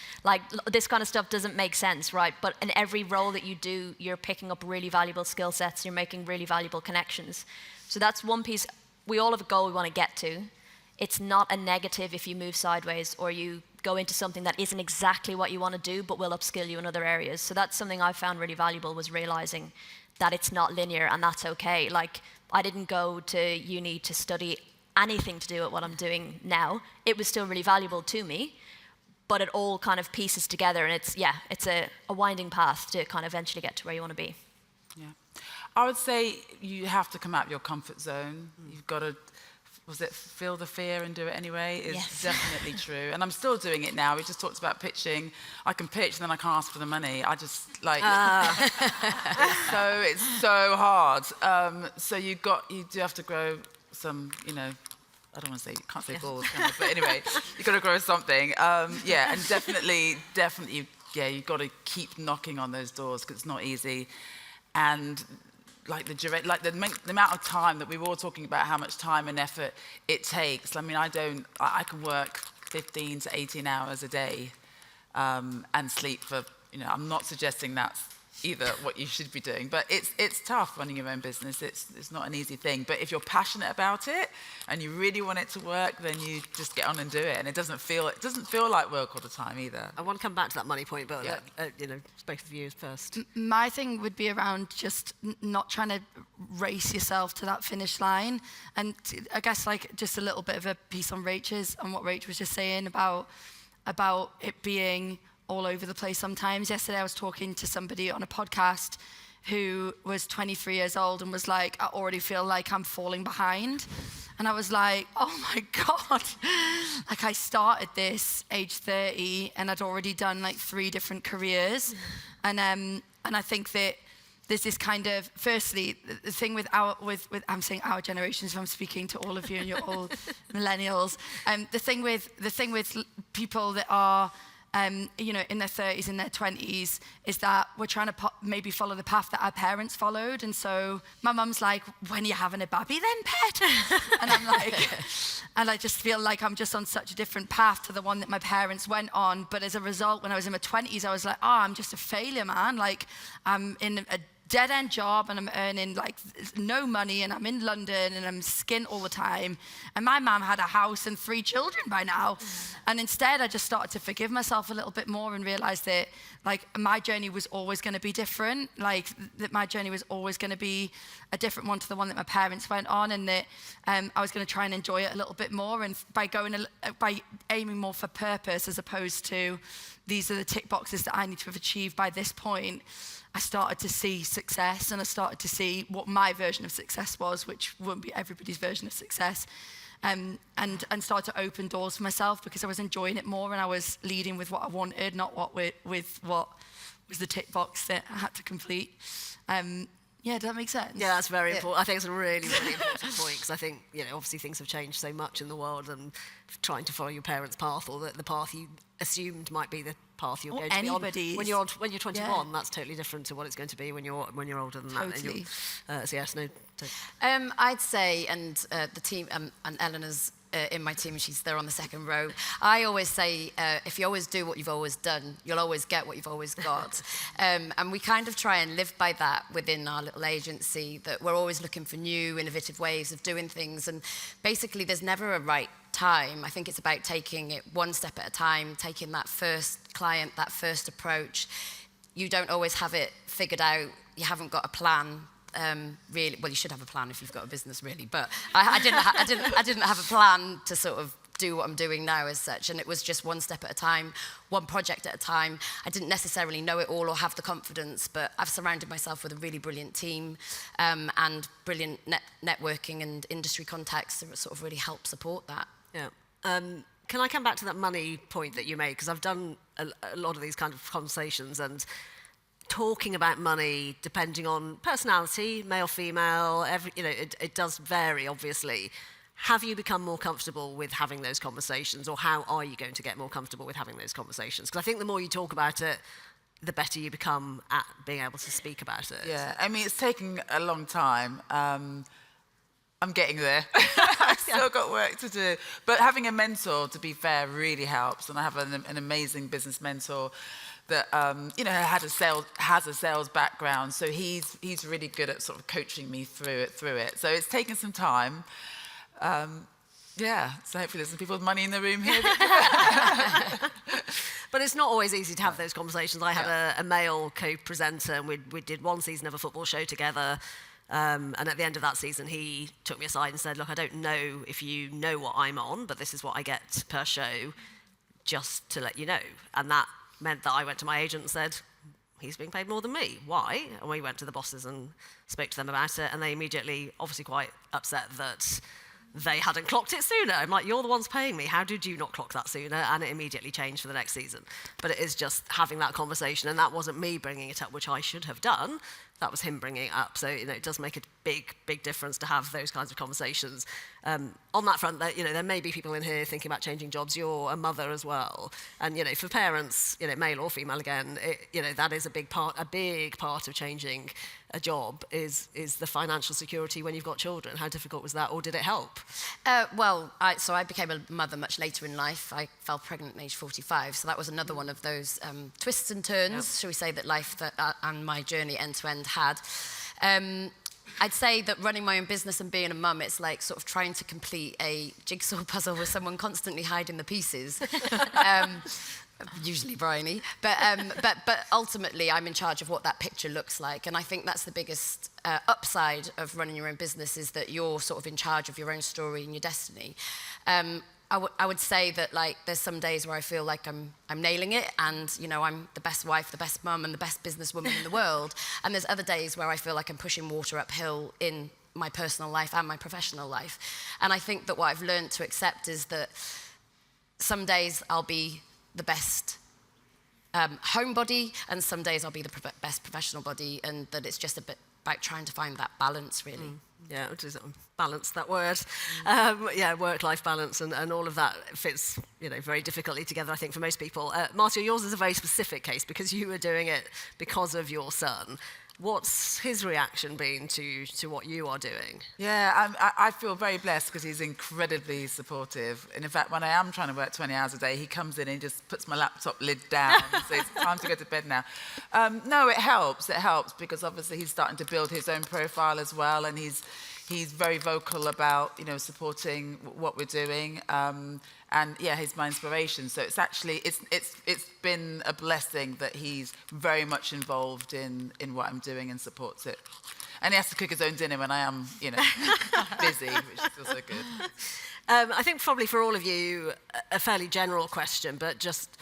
This kind of stuff doesn't make sense, right? But in every role that you do, you're picking up really valuable skill sets. You're making really valuable connections. So that's one piece. We all have a goal we want to get to. It's not a negative if you move sideways or you go into something that isn't exactly what you want to do, but will upskill you in other areas. So that's something I found really valuable, was realizing that it's not linear, and that's okay. I didn't go to uni to study anything to do with what I'm doing now. It was still really valuable to me, but it all kind of pieces together, and it's a winding path to kind of eventually get to where you want to be. Yeah. I would say you have to come out of your comfort zone. You've got to, feel the fear and do it anyway? It's definitely true. And I'm still doing it now. We just talked about pitching. I can pitch and then I can't ask for the money. I just it's so hard. So you do have to grow some, I don't want to say, you can't say balls, can I? But anyway, you've got to grow something. And definitely, you've got to keep knocking on those doors because it's not easy. And the amount of time that we were all talking about, how much time and effort it takes. I mean, I can work 15 to 18 hours a day and sleep for, I'm not suggesting that's either what you should be doing, but it's tough running your own business. It's not an easy thing, but if you're passionate about it and you really want it to work, then you just get on and do it, and it doesn't feel like work all the time either. I want to come back to that money point, but both of you first. My thing would be around just not trying to race yourself to that finish line, and I guess just a little bit of a piece on what Rach was just saying about it being all over the place sometimes. Yesterday I was talking to somebody on a podcast who was 23 years old and was like, I already feel like I'm falling behind. And I was like, oh my God. I started this age 30 and I'd already done 3 different careers. And I think that there's this kind of, firstly, the thing with I'm saying our generation, so I'm speaking to all of you and you're all millennials. The thing with people that are in their 30s and their 20s is that we're trying to maybe follow the path that our parents followed. And so my mum's like, when are you having a baby then, pet? And I'm like, and I just feel like I'm just on such a different path to the one that my parents went on. But as a result, when I was in my 20s, I was like, I'm just a failure, man. I'm in a dead-end job and I'm earning no money and I'm in London and I'm skint all the time. And my mum had a house and 3 children by now. And instead I just started to forgive myself a little bit more and realize that my journey was always going to be different. That my journey was always going to be a different one to the one that my parents went on, and that I was going to try and enjoy it a little bit more. And by aiming more for purpose as opposed to these are the tick boxes that I need to have achieved by this point, I started to see success, and I started to see what my version of success was, which wouldn't be everybody's version of success, and started to open doors for myself because I was enjoying it more and I was leading with what I wanted, not with what was the tick box that I had to complete. Does that make sense? Yeah, that's very important. I think it's a really, really important point because I think, obviously things have changed so much in the world, and trying to follow your parents' path or the path you assumed might be the path you're going to be on. When you're 21, that's totally different to what it's going to be when you're older than totally. that. So yes, no. I'd say, and the team and Eleanor's in my team. She's there on the second row. I always say, if you always do what you've always done, you'll always get what you've always got. And we kind of try and live by that within our little agency, that we're always looking for new, innovative ways of doing things. And basically, there's never a right time. I think it's about taking it one step at a time, taking that first client, that first approach. You don't always have it figured out. You haven't got a plan. Really, well, you should have a plan if you've got a business, really. But I didn't have a plan to sort of do what I'm doing now as such, and it was just one step at a time, one project at a time. I didn't necessarily know it all or have the confidence, but I've surrounded myself with a really brilliant team and brilliant networking and industry contacts that sort of really help support that. Yeah. Can I come back to that money point that you made? Because I've done a lot of these kind of conversations, and talking about money, depending on personality, male, female, it does vary, obviously. Have you become more comfortable with having those conversations, or how are you going to get more comfortable with having those conversations? Because I think the more you talk about it, the better you become at being able to speak about it. Yeah, I mean, it's taken a long time. I'm getting there. I've still got work to do. But having a mentor, to be fair, really helps. And I have an amazing business mentor that has a sales background, so he's really good at sort of coaching me through it. So it's taken some time. So hopefully there's some people with money in the room here. But it's not always easy to have those conversations. I had a male co-presenter, and we did one season of a football show together. And at the end of that season, he took me aside and said, look, I don't know if you know what I'm on, but this is what I get per show, just to let you know. And that meant that I went to my agent and said, he's being paid more than me. Why? And we went to the bosses and spoke to them about it, and they immediately, obviously quite upset that they hadn't clocked it sooner. I'm like, you're the ones paying me. How did you not clock that sooner? And it immediately changed for the next season. But it is just having that conversation, and that wasn't me bringing it up, which I should have done. That was him bringing it up. So, it does make a big, big difference to have those kinds of conversations. On that front, there may be people in here thinking about changing jobs. You're a mother as well. And, for parents, male or female again, that is a big part of changing a job is the financial security when you've got children. How difficult was that, or did it help? I became a mother much later in life. I fell pregnant at age 45, so that was another one of those twists and turns, shall we say, that life and my journey end to end had. I'd say that running my own business and being a mum, it's like sort of trying to complete a jigsaw puzzle with someone constantly hiding the pieces. Usually Bryony, but ultimately I'm in charge of what that picture looks like, and I think that's the biggest upside of running your own business, is that you're sort of in charge of your own story and your destiny. I would say that, like, there's some days where I feel like I'm nailing it, and I'm the best wife, the best mum, and the best businesswoman in the world, and there's other days where I feel like I'm pushing water uphill in my personal life and my professional life. And I think that what I've learned to accept is that some days I'll be the best home body, and some days I'll be the best professional body, and that it's just a bit about trying to find that balance, really. Yeah, which is balance, that word. Work-life balance and all of that fits, very difficultly together, I think, for most people. Marcia, yours is a very specific case because you were doing it because of your son. What's his reaction been to what you are doing? Yeah, I feel very blessed because he's incredibly supportive. And in fact, when I am trying to work 20 hours a day, he comes in and he just puts my laptop lid down and says, it's time to go to bed now. No, it helps. It helps because obviously he's starting to build his own profile as well, and he's very vocal about, supporting what we're doing. And yeah, he's my inspiration. So it's actually, it's been a blessing that he's very much involved in what I'm doing and supports it. And he has to cook his own dinner when I am, busy, which is also good. I think probably for all of you, a fairly general question, but just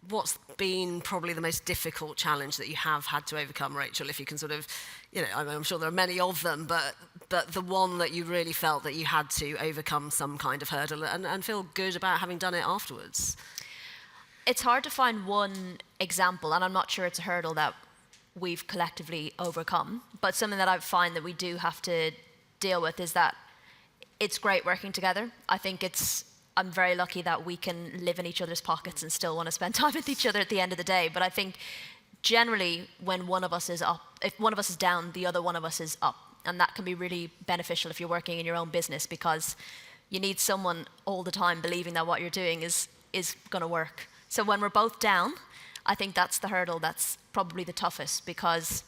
what's been probably the most difficult challenge that you have had to overcome, Rachel, if you can sort of, I'm sure there are many of them, but the one that you really felt that you had to overcome some kind of hurdle and feel good about having done it afterwards? It's hard to find one example, and I'm not sure it's a hurdle that we've collectively overcome, but something that I find that we do have to deal with is that it's great working together. I think I'm very lucky that we can live in each other's pockets and still want to spend time with each other at the end of the day. But I think generally when one of us is up, if one of us is down, the other one of us is up. And that can be really beneficial if you're working in your own business, because you need someone all the time believing that what you're doing is going to work. So when we're both down, I think that's the hurdle that's probably the toughest, because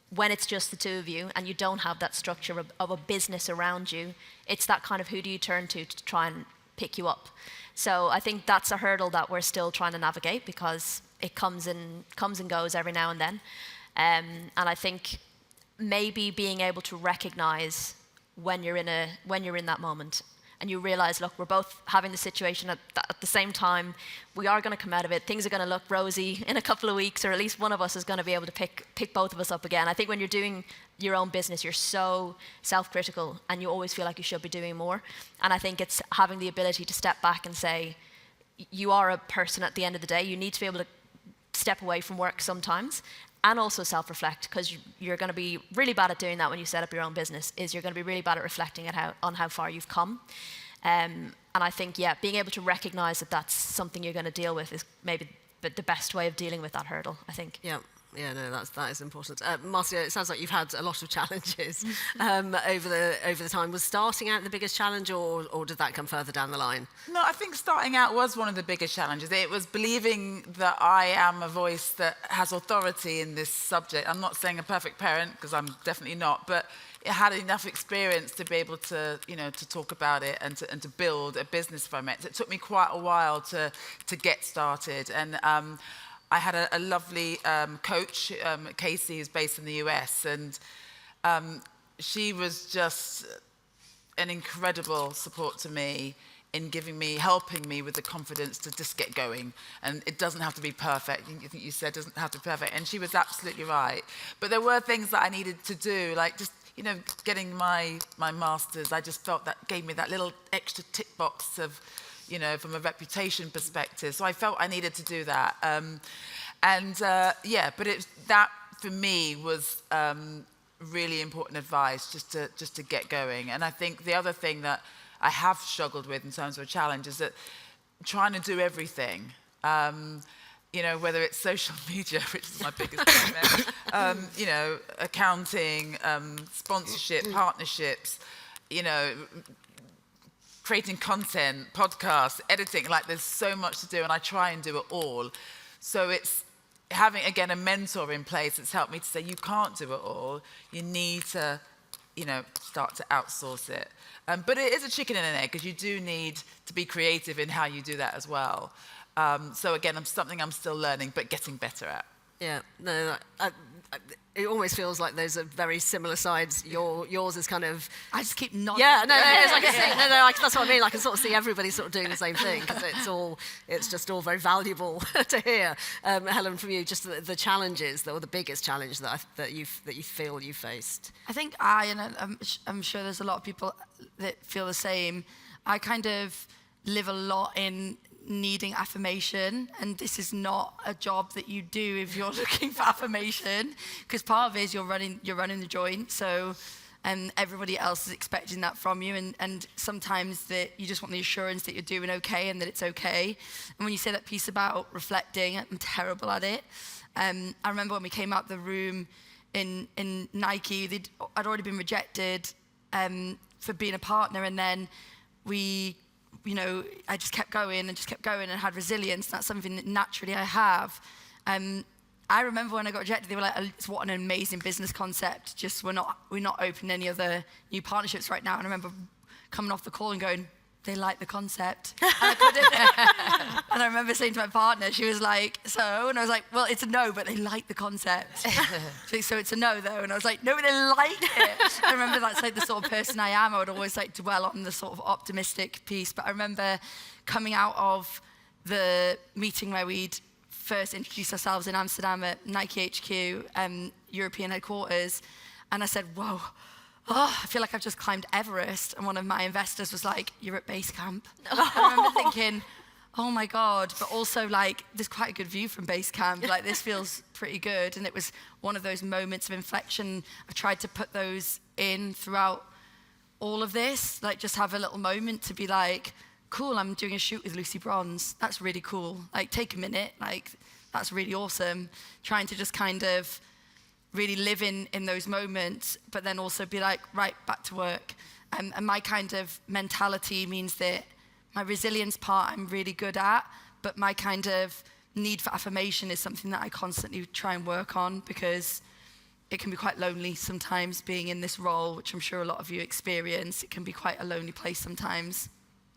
when it's just the two of you and you don't have that structure of a business around you, it's that kind of who do you turn to try and pick you up. So I think that's a hurdle that we're still trying to navigate, because it comes and goes every now and then. And I think maybe being able to recognize when you're in that moment and you realize, look, we're both having the situation at the same time. We are going to come out of it. Things are going to look rosy in a couple of weeks, or at least one of us is going to be able to pick both of us up again. I think when you're doing your own business, you're so self-critical and you always feel like you should be doing more. And I think it's having the ability to step back and say, you are a person at the end of the day. You need to be able to step away from work sometimes and also self-reflect, because you're going to be really bad at doing that when you set up your own business. You're going to be really bad at reflecting on how far you've come. And I think, being able to recognize that that's something you're going to deal with is maybe the best way of dealing with that hurdle, I think. Yeah, no, that is important. Marcia, it sounds like you've had a lot of challenges over the time. Was starting out the biggest challenge, or did that come further down the line? No, I think starting out was one of the biggest challenges. It was believing that I am a voice that has authority in this subject. I'm not saying a perfect parent, because I'm definitely not, but it had enough experience to be able to, to talk about it and to build a business from it. So it took me quite a while to get started. And I had a lovely coach, Casey, who's based in the US, and she was just an incredible support to me in helping me with the confidence to just get going. And it doesn't have to be perfect. I think you said it doesn't have to be perfect. And she was absolutely right. But there were things that I needed to do, like just, getting my master's. I just felt that gave me that little extra tick box of, from a reputation perspective. So I felt I needed to do that. But that for me was really important advice, just to get going. And I think the other thing that I have struggled with in terms of a challenge is that trying to do everything, whether it's social media, which is my biggest nightmare, accounting, sponsorship, partnerships, creating content, podcasts, editing, there's so much to do, and I try and do it all. So it's having, again, a mentor in place that's helped me to say, you can't do it all. You need to, start to outsource it. But it is a chicken and an egg, because you do need to be creative in how you do that as well. So again, something I'm still learning, but getting better at. Yeah, no, it almost feels like those are very similar sides. Yours is kind of... I just keep nodding. Yeah, no, it's like that's what I mean. I can sort of see everybody sort of doing the same thing, because it's just all very valuable to hear. Helen, from you, just the challenges, or the biggest challenge that you feel you faced. I think I'm sure there's a lot of people that feel the same. I kind of live a lot in needing affirmation, and this is not a job that you do if you're looking for affirmation, because part of it is you're running the joint, so everybody else is expecting that from you, and sometimes that you just want the assurance that you're doing okay and that it's okay. And when you say that piece about reflecting, I'm terrible at it. I remember when we came out the room in Nike, I'd already been rejected for being a partner, and then I just kept going and had resilience. That's something that naturally I have. I remember when I got rejected, they were like, what an amazing business concept. Just we're not opening any other new partnerships right now. And I remember coming off the call and going, they like the concept. And I couldn't. And I remember saying to my partner, she was like, so? And I was like, well, it's a no, but they like the concept. So it's a no, though. And I was like, no, but they like it. I remember that's the sort of person I am. I would always dwell on the sort of optimistic piece. But I remember coming out of the meeting where we'd first introduced ourselves in Amsterdam at Nike HQ, European headquarters. And I said, whoa. I feel like I've just climbed Everest. And one of my investors was like, you're at base camp. I remember thinking, oh my God, but also there's quite a good view from base camp. This feels pretty good. And it was one of those moments of inflection. I tried to put those in throughout all of this, just have a little moment to be cool, I'm doing a shoot with Lucy Bronze. That's really cool. Take a minute. That's really awesome. Trying to just kind of really live in those moments, but then also be right, back to work. And my kind of mentality means that my resilience part I'm really good at, but my kind of need for affirmation is something that I constantly try and work on, because it can be quite lonely sometimes being in this role, which I'm sure a lot of you experience. It can be quite a lonely place sometimes.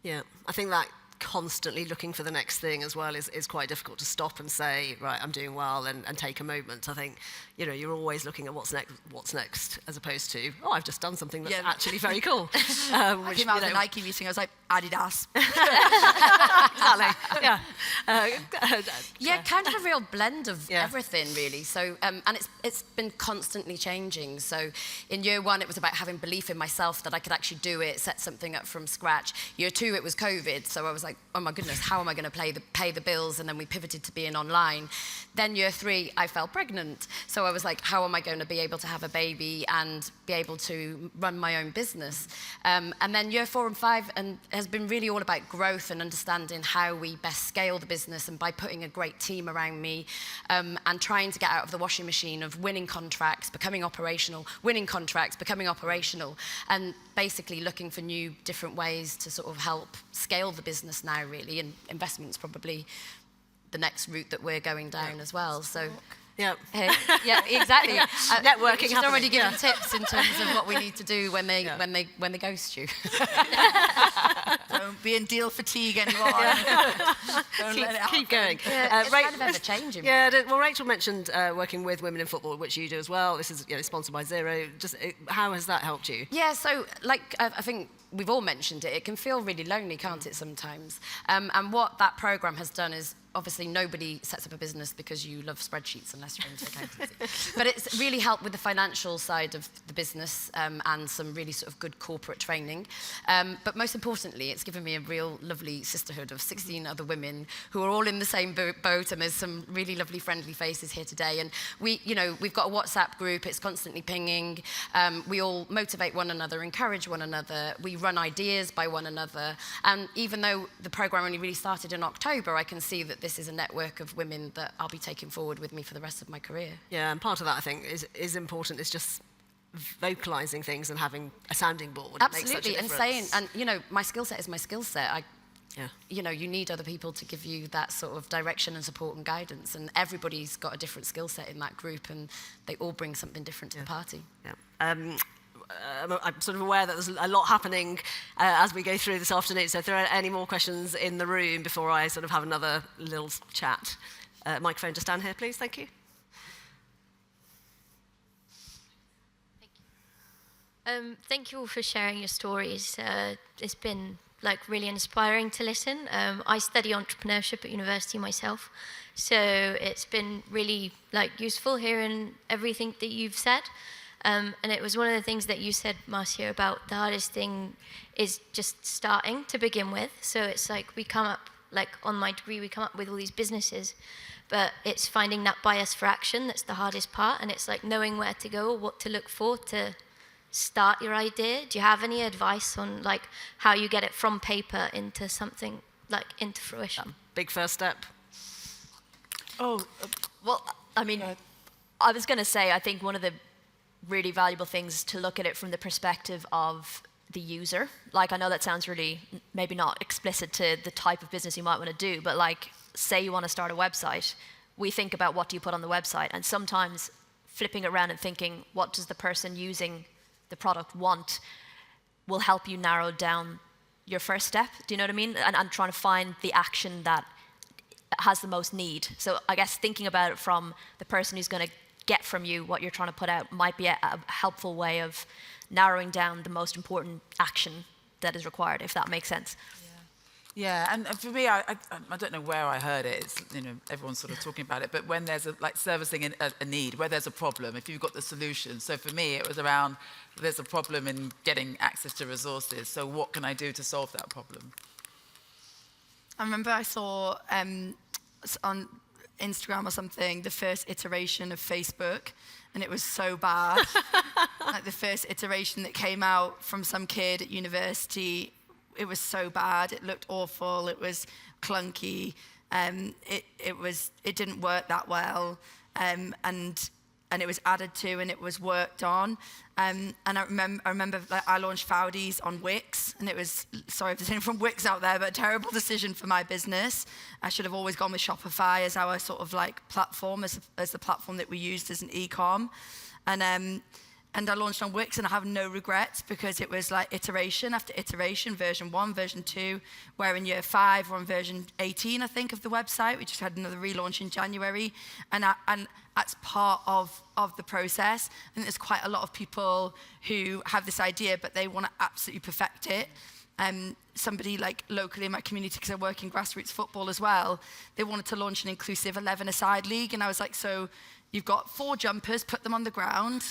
Yeah, I think that constantly looking for the next thing as well is quite difficult to stop and say, right, I'm doing well, and take a moment. I think, you know, you're always looking at what's next, as opposed to, oh, I've just done something that's actually very cool. I came out of the Nike meeting, I was like, Adidas. Exactly, yeah. Yeah, kind of a real blend of everything, really. So, and it's been constantly changing. So, in year 1, it was about having belief in myself that I could actually do it, set something up from scratch. Year 2, it was COVID, so I was like, oh my goodness, how am I going to pay the bills? And then we pivoted to being online. Then year 3, I fell pregnant, so I was like, how am I going to be able to have a baby and be able to run my own business? And then year 4 and 5 has been really all about growth and understanding how we best scale the business, and by putting a great team around me, and trying to get out of the washing machine of winning contracts, becoming operational, winning contracts, becoming operational, and basically looking for new, different ways to sort of help scale the business now, really, and investment's probably the next route that we're going down as well. So. Yeah. Yeah, exactly. Networking. She's already given tips in terms of what we need to do when they ghost you. Don't be in deal fatigue anymore. Keep going. It's kind of ever changing. Yeah. Well, Rachel mentioned working with women in football, which you do as well. This is sponsored by Xero. How has that helped you? Yeah. So, like, I think we've all mentioned it. It can feel really lonely, can't it, sometimes? And what that program has done is, obviously, nobody sets up a business because you love spreadsheets unless you're into accountancy. But it's really helped with the financial side of the business, and some really sort of good corporate training. But most importantly, it's given me a real lovely sisterhood of 16 other women who are all in the same boat, and there's some really lovely friendly faces here today. And we've got a WhatsApp group. It's constantly pinging. We all motivate one another, encourage one another. We run ideas by one another. And even though the program only really started in October, I can see that this is a network of women that I'll be taking forward with me for the rest of my career. Yeah, and part of that, I think, is important. It's just vocalising things and having a sounding board. Absolutely, and saying, and my skill set is my skill set. You need other people to give you that sort of direction and support and guidance, and everybody's got a different skill set in that group, and they all bring something different to the party. Yeah. I'm sort of aware that there's a lot happening as we go through this afternoon, so if there are any more questions in the room before I sort of have another little chat. Microphone just down here, please. Thank you. Thank you all for sharing your stories. It's been really inspiring to listen. I study entrepreneurship at university myself, so it's been really useful hearing everything that you've said. And it was one of the things that you said, Marcia, about the hardest thing is just starting to begin with. So it's we come up, on my degree, we come up with all these businesses, but it's finding that bias for action that's the hardest part. And it's knowing where to go or what to look for to start your idea. Do you have any advice on how you get it from paper into something, into fruition? Big first step. Well, I mean, I was going to say, I think one of the really valuable things to look at it from the perspective of the user. I know that sounds really maybe not explicit to the type of business you might want to do, but say you want to start a website, we think about what do you put on the website, and sometimes flipping around and thinking what does the person using the product want will help you narrow down your first step. Do you know what I mean? And trying to find the action that has the most need. So I guess thinking about it from the person who's going to get from you what you're trying to put out might be a helpful way of narrowing down the most important action that is required, if that makes sense. Yeah, and for me, I don't know where I heard it. It's, everyone's sort of talking about it, but when there's servicing a need, where there's a problem, if you've got the solution. So for me, it was around there's a problem in getting access to resources. So what can I do to solve that problem? I remember I saw on Instagram or something, the first iteration of Facebook, and it was so bad. The first iteration that came out from some kid at university, it was so bad. It looked awful. It was clunky. It didn't work that well. And and it was added to and it was worked on. And I remember like, I launched Fowdies on Wix, and it was, sorry if there's anyone from Wix out there, but a terrible decision for my business. I should have always gone with Shopify as our sort of like platform, as the platform that we used as an e-com. And I launched on Wix, and I have no regrets, because it was like iteration after iteration, version 1, version 2, where in year 5 we're on version 18, I think, of the website. We just had another relaunch in January, and that's part of the process. I think there's quite a lot of people who have this idea, but they want to absolutely perfect it. Somebody like locally in my community, because I work in grassroots football as well, they wanted to launch an inclusive 11-a-side league, and I was like, so you've got 4 jumpers, put them on the ground,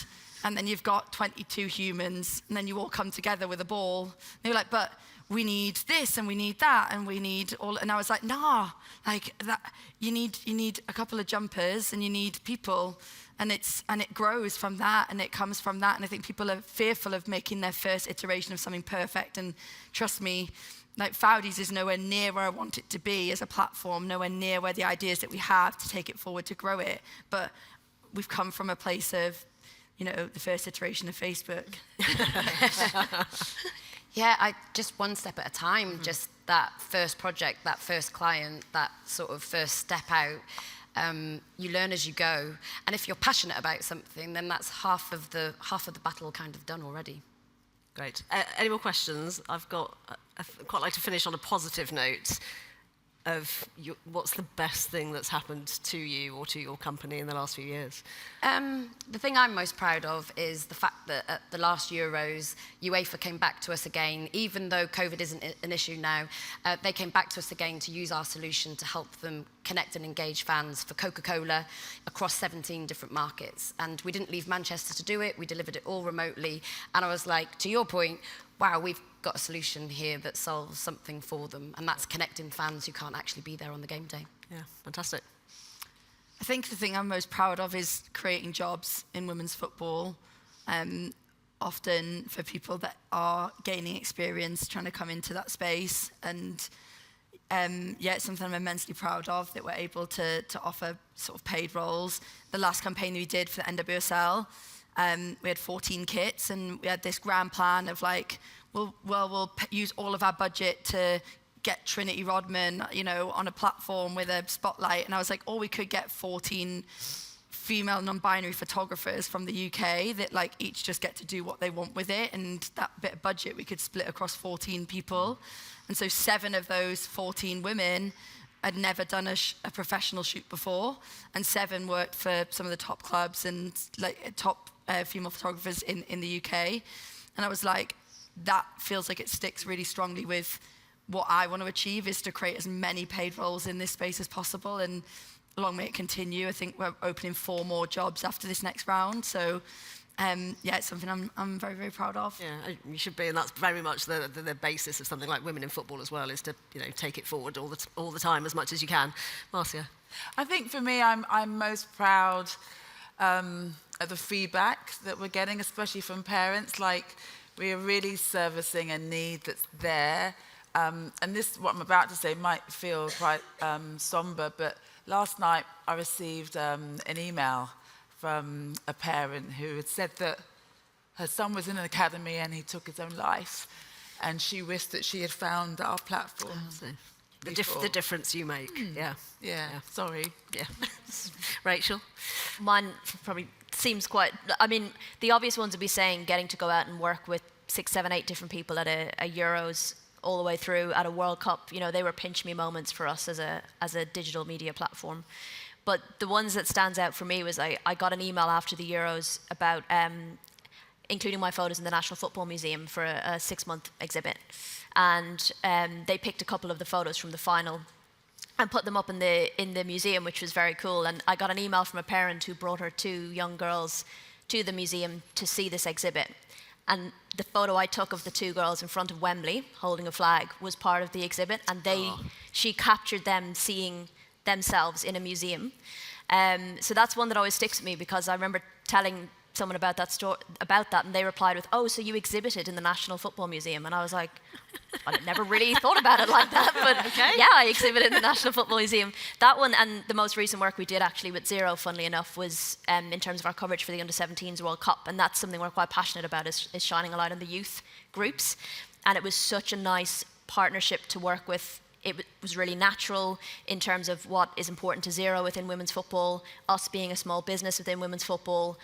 and then you've got 22 humans, and then you all come together with a ball. And they were like, but we need this, and we need that, and we need all, and I was like, nah, like that, you need a couple of jumpers, and you need people, and it grows from that, and it comes from that, and I think people are fearful of making their first iteration of something perfect, and trust me, like Fowdies is nowhere near where I want it to be as a platform, nowhere near where the ideas that we have to take it forward, to grow it, but we've come from a place of, you know, the first iteration of Facebook. Yeah, I just one step at a time, just that first project, that first client, that sort of first step out. You learn as you go, and if you're passionate about something, then that's half of the battle kind of done already. Great. Any more questions? I'd quite like to finish on a positive note of what's the best thing that's happened to you or to your company in the last few years? The thing I'm most proud of is the fact that at the last Euros, UEFA came back to us again, even though COVID isn't an issue now, they came back to us again to use our solution to help them connect and engage fans for Coca-Cola across 17 different markets. And we didn't leave Manchester to do it, we delivered it all remotely. And I was like, to your point, wow, we've got a solution here that solves something for them, and that's connecting fans who can't actually be there on the game day. Yeah, fantastic. I think the thing I'm most proud of is creating jobs in women's football, often for people that are gaining experience, trying to come into that space. And yeah, it's something I'm immensely proud of, that we're able to offer sort of paid roles. The last campaign we did for the NWSL, we had 14 kits, and we had this grand plan of like, we'll use all of our budget to get Trinity Rodman, you know, on a platform with a spotlight. And I was like, we could get 14 female non-binary photographers from the UK that like each just get to do what they want with it. And that bit of budget we could split across 14 people. And so 7 of those 14 women had never done a professional shoot before. And 7 worked for some of the top clubs and like top female photographers in the UK. And I was like, that feels like it sticks really strongly with what I want to achieve, is to create as many paid roles in this space as possible, and long may it continue. I think we're opening 4 more jobs after this next round, so yeah, it's something I'm very, very proud of. Yeah, you should be, and that's very much the basis of something like Women in Football as well, is to, you know, take it forward all the time as much as you can. Marcia? I think for me, I'm most proud of the feedback that we're getting, especially from parents. Like, we are really servicing a need that's there. And this, what I'm about to say, might feel quite somber, but last night I received an email from a parent who had said that her son was in an academy and he took his own life, and she wished that she had found our platform. The difference you make. Yeah. Sorry. Yeah. Rachel? Mine probably seems quite, I mean, the obvious ones would be saying getting to go out and work with 6, 7, 8 different people at a Euros, all the way through at a World Cup. You know, they were pinch me moments for us as a digital media platform. But the ones that stands out for me was I got an email after the Euros about including my photos in the National Football Museum for a 6-month exhibit. And they picked a couple of the photos from the final and put them up in the museum, which was very cool. And I got an email from a parent who brought her 2 young girls to the museum to see this exhibit. And the photo I took of the 2 girls in front of Wembley holding a flag was part of the exhibit, and she captured them seeing themselves in a museum. So that's one that always sticks with me, because I remember telling someone about that, and they replied with, "Oh, so you exhibited in the National Football Museum?" And I was like, I never really thought about it like that, but yeah, I exhibited in the National Football Museum. That one, and the most recent work we did actually with Xero, funnily enough, was in terms of our coverage for the Under-17s World Cup, and that's something we're quite passionate about, is shining a light on the youth groups. And it was such a nice partnership to work with. It was really natural in terms of what is important to Xero within women's football, us being a small business within women's football,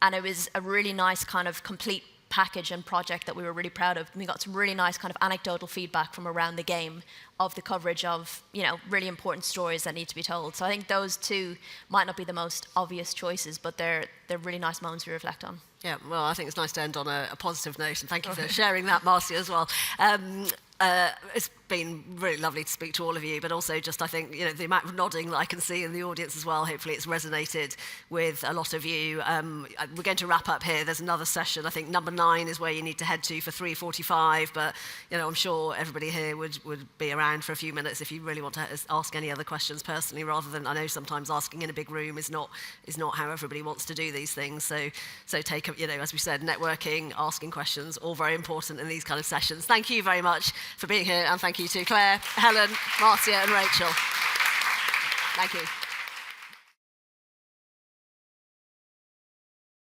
and it was a really nice kind of complete package and project that we were really proud of. We got some really nice kind of anecdotal feedback from around the game of the coverage of, really important stories that need to be told. So I think those two might not be the most obvious choices, but they're really nice moments we reflect on. Yeah, well, I think it's nice to end on a positive note, and thank you for sharing that, Marcia, as well. It's been really lovely to speak to all of you, but also just, I think, the amount of nodding that I can see in the audience as well, hopefully it's resonated with a lot of you. We're going to wrap up here. There's another session. I think number 9 is where you need to head to for 3:45, but, I'm sure everybody here would be around for a few minutes if you really want to ask any other questions personally, rather than, I know sometimes asking in a big room is not how everybody wants to do these things. So take, as we said, networking, asking questions, all very important in these kind of sessions. Thank you very much for being here, and thank you to Claire, Helen, Marcia and Rachel. Thank you.